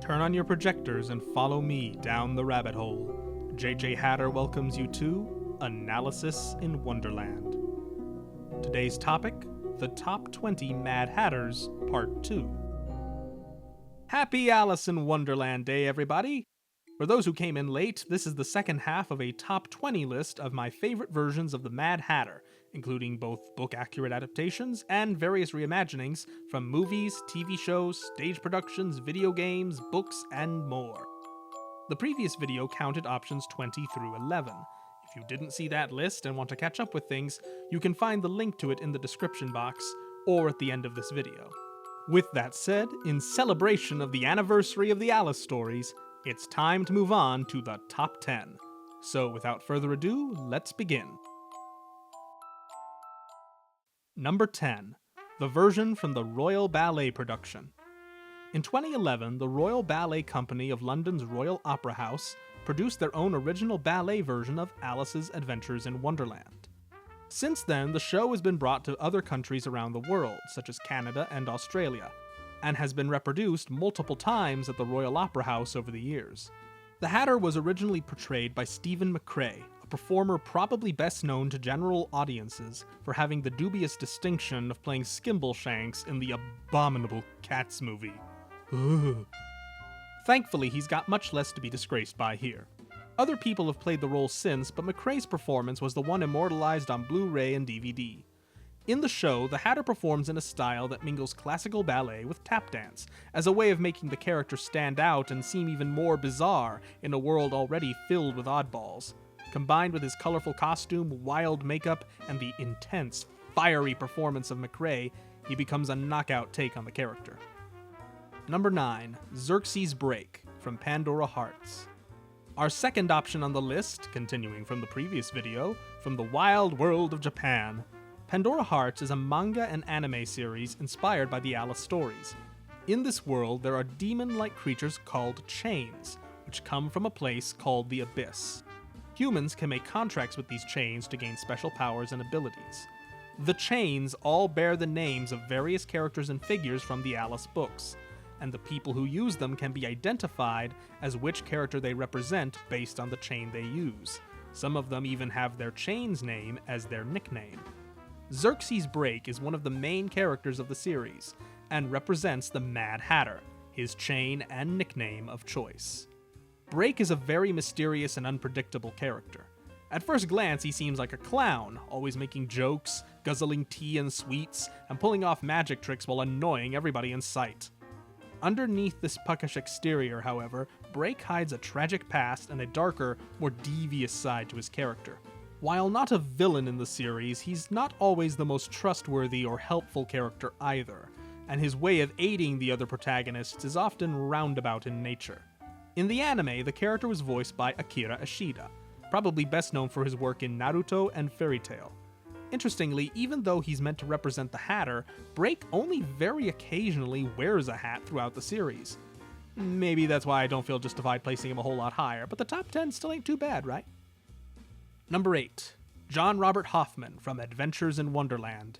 Turn on your projectors and follow me down the rabbit hole. JJ Hatter welcomes you to Analysis in Wonderland. Today's topic, the Top 20 Mad Hatters, Part 2. Happy Alice in Wonderland Day, everybody! For those who came in late, this is the second half of a top 20 list of my favorite versions of the Mad Hatter, including both book-accurate adaptations and various reimaginings from movies, TV shows, stage productions, video games, books, and more. The previous video counted options 20 through 11. If you didn't see that list and want to catch up with things, you can find the link to it in the description box or at the end of this video. With that said, in celebration of the anniversary of the Alice stories, it's time to move on to the top 10. So without further ado, let's begin. Number 10. The version from the Royal Ballet production. In 2011, the Royal Ballet Company of London's Royal Opera House produced their own original ballet version of Alice's Adventures in Wonderland. Since then, the show has been brought to other countries around the world, such as Canada and Australia, and has been reproduced multiple times at the Royal Opera House over the years. The Hatter was originally portrayed by Stephen McCrae, a performer probably best known to general audiences for having the dubious distinction of playing Skimbleshanks in the abominable Cats movie. Ugh. Thankfully, he's got much less to be disgraced by here. Other people have played the role since, but McCrae's performance was the one immortalized on Blu-ray and DVD. In the show, the Hatter performs in a style that mingles classical ballet with tap dance, as a way of making the character stand out and seem even more bizarre in a world already filled with oddballs. Combined with his colorful costume, wild makeup, and the intense, fiery performance of McCrae, he becomes a knockout take on the character. Number 9. Xerxes' Break, from Pandora Hearts. Our second option on the list, continuing from the previous video, from the wild world of Japan. Pandora Hearts is a manga and anime series inspired by the Alice stories. In this world, there are demon-like creatures called chains, which come from a place called the Abyss. Humans can make contracts with these chains to gain special powers and abilities. The chains all bear the names of various characters and figures from the Alice books, and the people who use them can be identified as which character they represent based on the chain they use. Some of them even have their chain's name as their nickname. Xerxes' Break is one of the main characters of the series, and represents the Mad Hatter, his chain and nickname of choice. Break is a very mysterious and unpredictable character. At first glance, he seems like a clown, always making jokes, guzzling tea and sweets, and pulling off magic tricks while annoying everybody in sight. Underneath this puckish exterior, however, Break hides a tragic past and a darker, more devious side to his character. While not a villain in the series, he's not always the most trustworthy or helpful character either, and his way of aiding the other protagonists is often roundabout in nature. In the anime, the character was voiced by Akira Ishida, probably best known for his work in Naruto and Fairy Tail. Interestingly, even though he's meant to represent the Hatter, Break only very occasionally wears a hat throughout the series. Maybe that's why I don't feel justified placing him a whole lot higher, but the top 10 still ain't too bad, right? Number 8. John Robert Hoffman from Adventures in Wonderland.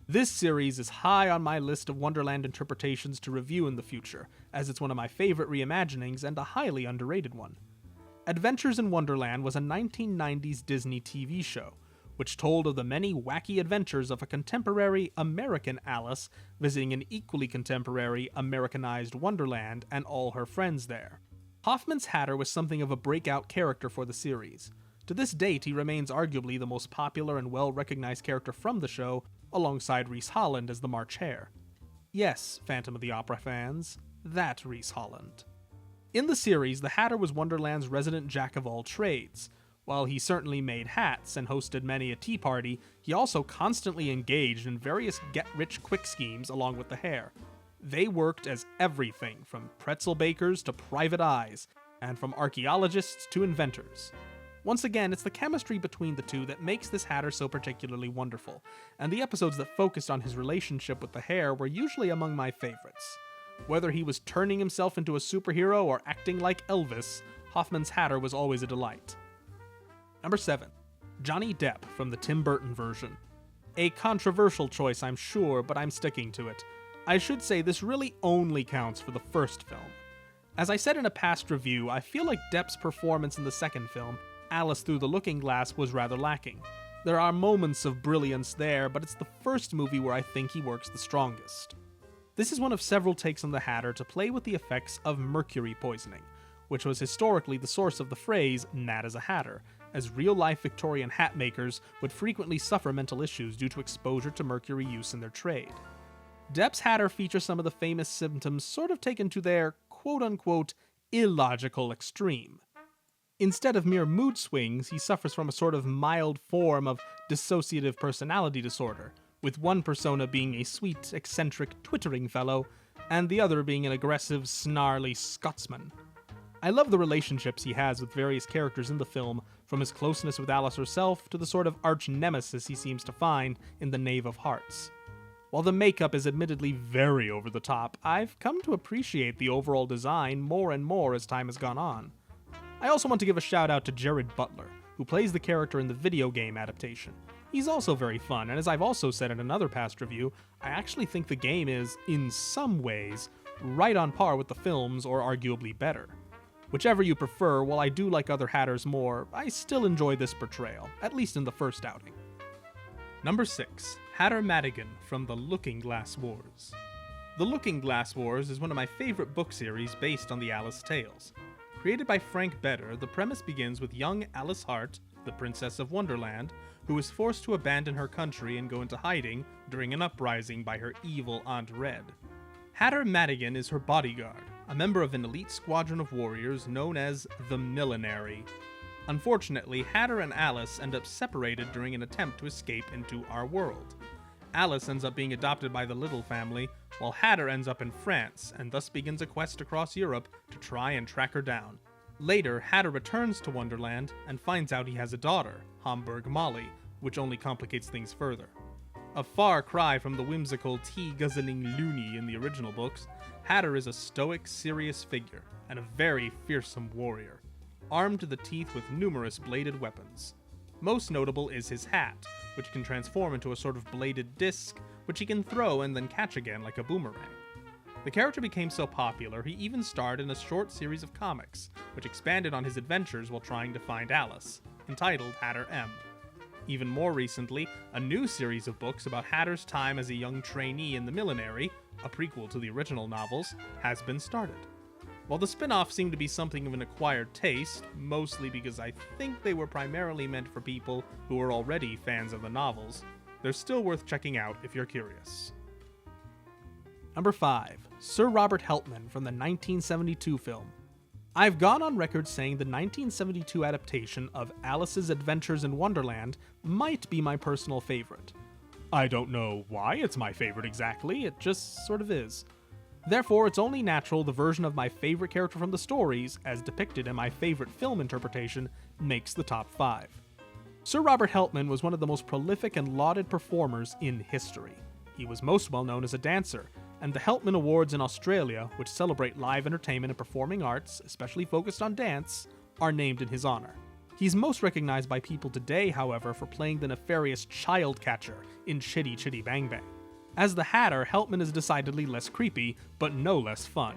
This series is high on my list of Wonderland interpretations to review in the future, as it's one of my favorite reimaginings and a highly underrated one. Adventures in Wonderland was a 1990s Disney TV show, which told of the many wacky adventures of a contemporary American Alice visiting an equally contemporary Americanized Wonderland and all her friends there. Hoffman's Hatter was something of a breakout character for the series. To this date, he remains arguably the most popular and well-recognized character from the show, alongside Rhys Holland as the March Hare. Yes, Phantom of the Opera fans, that Rhys Holland. In the series, the Hatter was Wonderland's resident jack-of-all-trades. While he certainly made hats and hosted many a tea party, he also constantly engaged in various get-rich-quick schemes along with the Hare. They worked as everything from pretzel bakers to private eyes, and from archaeologists to inventors. Once again, it's the chemistry between the two that makes this Hatter so particularly wonderful, and the episodes that focused on his relationship with the Hare were usually among my favorites. Whether he was turning himself into a superhero or acting like Elvis, Hoffman's Hatter was always a delight. Number 7. Johnny Depp from the Tim Burton version. A controversial choice, I'm sure, but I'm sticking to it. I should say this really only counts for the first film. As I said in a past review, I feel like Depp's performance in the second film, Alice Through the Looking Glass, was rather lacking. There are moments of brilliance there, but it's the first movie where I think he works the strongest. This is one of several takes on the Hatter to play with the effects of mercury poisoning, which was historically the source of the phrase "mad as a hatter," as real-life Victorian hat makers would frequently suffer mental issues due to exposure to mercury use in their trade. Depp's Hatter features some of the famous symptoms sort of taken to their quote-unquote illogical extreme. Instead of mere mood swings, he suffers from a sort of mild form of dissociative personality disorder, with one persona being a sweet, eccentric, twittering fellow, and the other being an aggressive, snarly Scotsman. I love the relationships he has with various characters in the film, from his closeness with Alice herself to the sort of arch-nemesis he seems to find in the Knave of Hearts. While the makeup is admittedly very over the top, I've come to appreciate the overall design more and more as time has gone on. I also want to give a shout out to Jared Butler, who plays the character in the video game adaptation. He's also very fun, and as I've also said in another past review, I actually think the game is, in some ways, right on par with the films or arguably better. Whichever you prefer, while I do like other Hatters more, I still enjoy this portrayal, at least in the first outing. Number 6. Hatter Madigan from The Looking Glass Wars. The Looking Glass Wars is one of my favorite book series based on the Alice tales. Created by Frank Better, the premise begins with young Alice Hart, the Princess of Wonderland, who is forced to abandon her country and go into hiding during an uprising by her evil Aunt Red. Hatter Madigan is her bodyguard, a member of an elite squadron of warriors known as the Millenary. Unfortunately, Hatter and Alice end up separated during an attempt to escape into our world. Alice ends up being adopted by the Little family, while Hatter ends up in France and thus begins a quest across Europe to try and track her down. Later, Hatter returns to Wonderland and finds out he has a daughter, Hamburg Molly, which only complicates things further. A far cry from the whimsical tea-guzzling loony in the original books, Hatter is a stoic, serious figure, and a very fearsome warrior, armed to the teeth with numerous bladed weapons. Most notable is his hat, which can transform into a sort of bladed disc, which he can throw and then catch again like a boomerang. The character became so popular, he even starred in a short series of comics, which expanded on his adventures while trying to find Alice, entitled Hatter M. Even more recently, a new series of books about Hatter's time as a young trainee in the Millenary, a prequel to the original novels, has been started. While the spin-offs seem to be something of an acquired taste, mostly because I think they were primarily meant for people who are already fans of the novels, they're still worth checking out if you're curious. Number 5. Sir Robert Helman from the 1972 film. I've gone on record saying the 1972 adaptation of Alice's Adventures in Wonderland might be my personal favorite. I don't know why it's my favorite exactly, it just sort of is. Therefore, it's only natural the version of my favorite character from the stories, as depicted in my favorite film interpretation, makes the top 5. Sir Robert Helman was one of the most prolific and lauded performers in history. He was most well known as a dancer, and the Helman Awards in Australia, which celebrate live entertainment and performing arts, especially focused on dance, are named in his honor. He's most recognized by people today, however, for playing the nefarious child catcher in Chitty Chitty Bang Bang. As the Hatter, Helman is decidedly less creepy, but no less fun.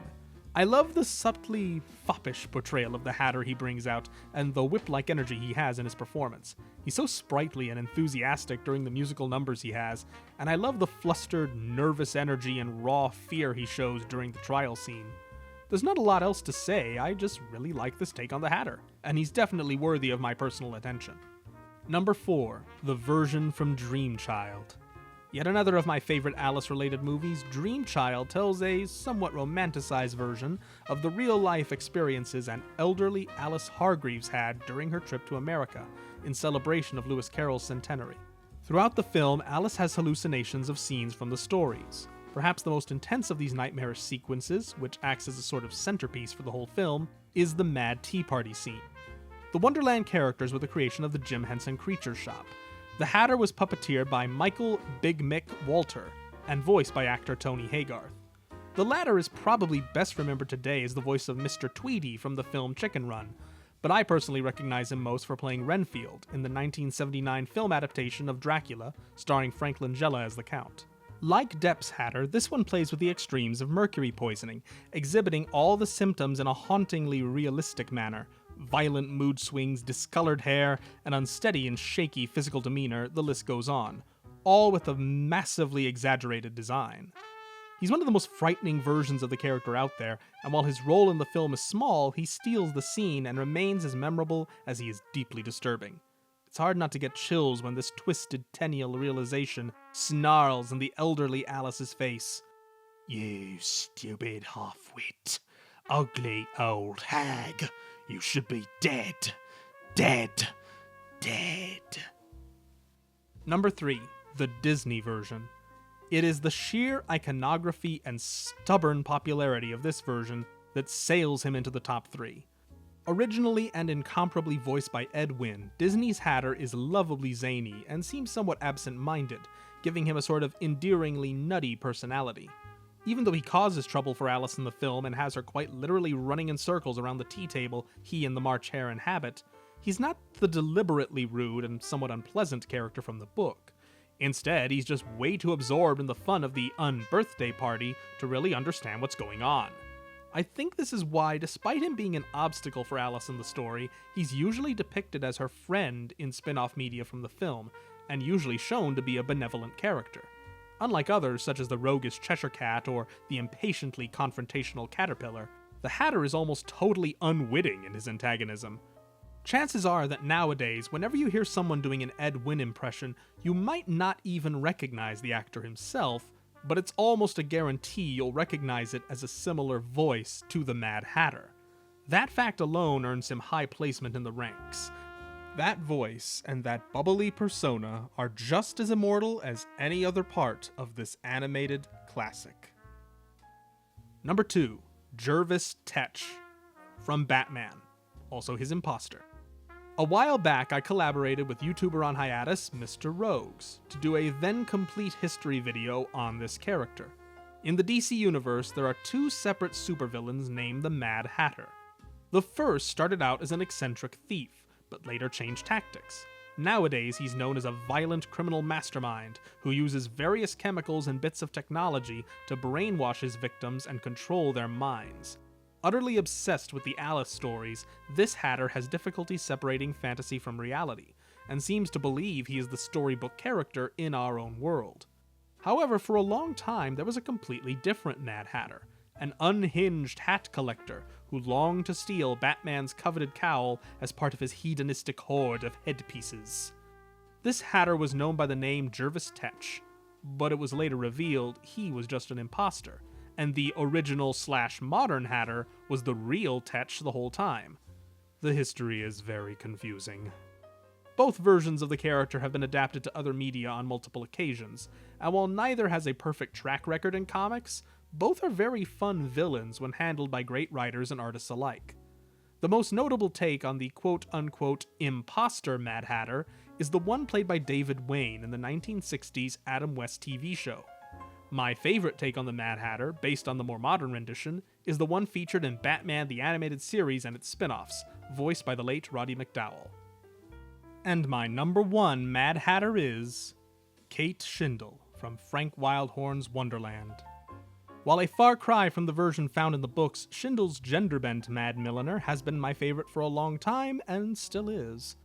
I love the subtly foppish portrayal of the Hatter he brings out, and the whip-like energy he has in his performance. He's so sprightly and enthusiastic during the musical numbers he has, and I love the flustered, nervous energy and raw fear he shows during the trial scene. There's not a lot else to say, I just really like this take on the Hatter, and he's definitely worthy of my personal attention. Number 4. The version from Dreamchild. Yet another of my favorite Alice-related movies, Dreamchild tells a somewhat romanticized version of the real-life experiences an elderly Alice Hargreaves had during her trip to America, in celebration of Lewis Carroll's centenary. Throughout the film, Alice has hallucinations of scenes from the stories. Perhaps the most intense of these nightmarish sequences, which acts as a sort of centerpiece for the whole film, is the Mad Tea Party scene. The Wonderland characters were the creation of the Jim Henson Creature Shop. The Hatter was puppeteered by Michael Big Mick Walter, and voiced by actor Tony Haygarth. The latter is probably best remembered today as the voice of Mr. Tweedy from the film Chicken Run, but I personally recognize him most for playing Renfield in the 1979 film adaptation of Dracula, starring Frank Langella as the Count. Like Depp's Hatter, this one plays with the extremes of mercury poisoning, exhibiting all the symptoms in a hauntingly realistic manner. Violent mood swings, discolored hair, and unsteady and shaky physical demeanor, the list goes on, all with a massively exaggerated design. He's one of the most frightening versions of the character out there, and while his role in the film is small, he steals the scene and remains as memorable as he is deeply disturbing. It's hard not to get chills when this twisted tennial realization snarls in the elderly Alice's face. "You stupid half-wit, ugly old hag. You should be dead. Dead. Dead." Number 3. The Disney version. It is the sheer iconography and stubborn popularity of this version that sails him into the top 3. Originally and incomparably voiced by Ed Wynn, Disney's Hatter is lovably zany and seems somewhat absent-minded, giving him a sort of endearingly nutty personality. Even though he causes trouble for Alice in the film and has her quite literally running in circles around the tea table he and the March Hare inhabit, he's not the deliberately rude and somewhat unpleasant character from the book. Instead, he's just way too absorbed in the fun of the unbirthday party to really understand what's going on. I think this is why, despite him being an obstacle for Alice in the story, he's usually depicted as her friend in spin-off media from the film, and usually shown to be a benevolent character. Unlike others, such as the roguish Cheshire Cat or the impatiently confrontational Caterpillar, the Hatter is almost totally unwitting in his antagonism. Chances are that nowadays, whenever you hear someone doing an Ed Wynn impression, you might not even recognize the actor himself, but it's almost a guarantee you'll recognize it as a similar voice to the Mad Hatter. That fact alone earns him high placement in the ranks. That voice and that bubbly persona are just as immortal as any other part of this animated classic. Number 2. Jervis Tetch, from Batman, also his imposter. A while back, I collaborated with YouTuber on hiatus, Mr. Rogues, to do a then-complete history video on this character. In the DC universe, there are 2 separate supervillains named the Mad Hatter. The first started out as an eccentric thief, but later changed tactics. Nowadays, he's known as a violent criminal mastermind who uses various chemicals and bits of technology to brainwash his victims and control their minds. Utterly obsessed with the Alice stories, this Hatter has difficulty separating fantasy from reality, and seems to believe he is the storybook character in our own world. However, for a long time, there was a completely different Mad Hatter, an unhinged hat collector who longed to steal Batman's coveted cowl as part of his hedonistic hoard of headpieces. This Hatter was known by the name Jervis Tetch, but it was later revealed he was just an imposter, and the original/modern Hatter was the real Tetch the whole time. The history is very confusing. Both versions of the character have been adapted to other media on multiple occasions, and while neither has a perfect track record in comics, both are very fun villains when handled by great writers and artists alike. The most notable take on the quote-unquote imposter Mad Hatter is the one played by David Wayne in the 1960s Adam West TV show. My favorite take on the Mad Hatter, based on the more modern rendition, is the one featured in Batman the Animated Series and its spin-offs, voiced by the late Roddy McDowall. And my number 1 Mad Hatter is Kate Shindle from Frank Wildhorn's Wonderland. While a far cry from the version found in the books, Shindle's gender-bent Mad Milliner has been my favorite for a long time, and still is.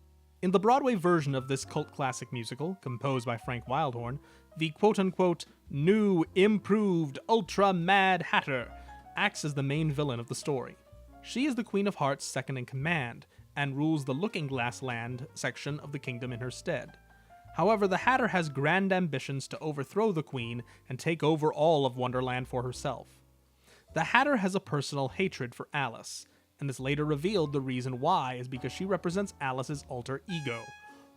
In the Broadway version of this cult classic musical, composed by Frank Wildhorn, the quote-unquote new, improved, ultra-Mad Hatter acts as the main villain of the story. She is the Queen of Hearts' second-in-command, and rules the Looking Glass Land section of the kingdom in her stead. However, the Hatter has grand ambitions to overthrow the Queen and take over all of Wonderland for herself. The Hatter has a personal hatred for Alice, and it's later revealed the reason why is because she represents Alice's alter ego.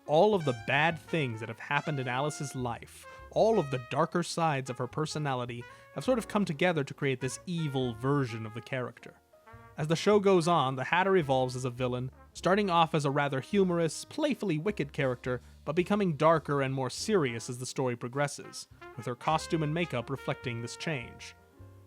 All of the bad things that have happened in Alice's life, all of the darker sides of her personality, have sort of come together to create this evil version of the character. As the show goes on, the Hatter evolves as a villain, starting off as a rather humorous, playfully wicked character, but becoming darker and more serious as the story progresses, with her costume and makeup reflecting this change.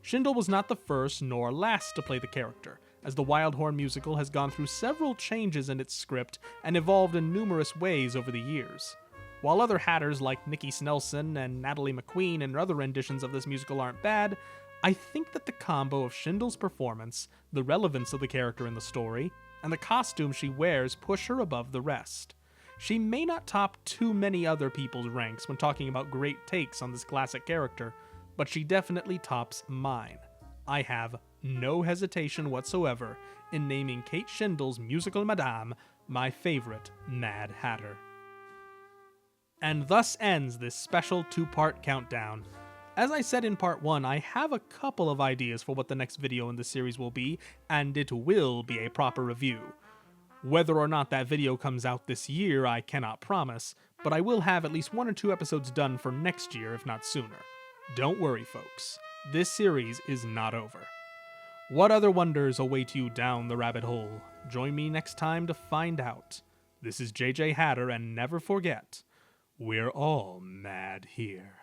Shindle was not the first nor last to play the character, as the Wildhorn musical has gone through several changes in its script and evolved in numerous ways over the years. While other Hatters like Nikki Snelson and Natalie McQueen and other renditions of this musical aren't bad, I think that the combo of Shindle's performance, the relevance of the character in the story, and the costume she wears push her above the rest. She may not top too many other people's ranks when talking about great takes on this classic character, but she definitely tops mine. I have no hesitation whatsoever in naming Kate Shindle's musical Madame my favorite Mad Hatter. And thus ends this special 2-part countdown. As I said in part 1, I have a couple of ideas for what the next video in the series will be, and it will be a proper review. Whether or not that video comes out this year, I cannot promise, but I will have at least 1 or 2 episodes done for next year, if not sooner. Don't worry, folks. This series is not over. What other wonders await you down the rabbit hole? Join me next time to find out. This is JJ Hatter, and never forget, we're all mad here.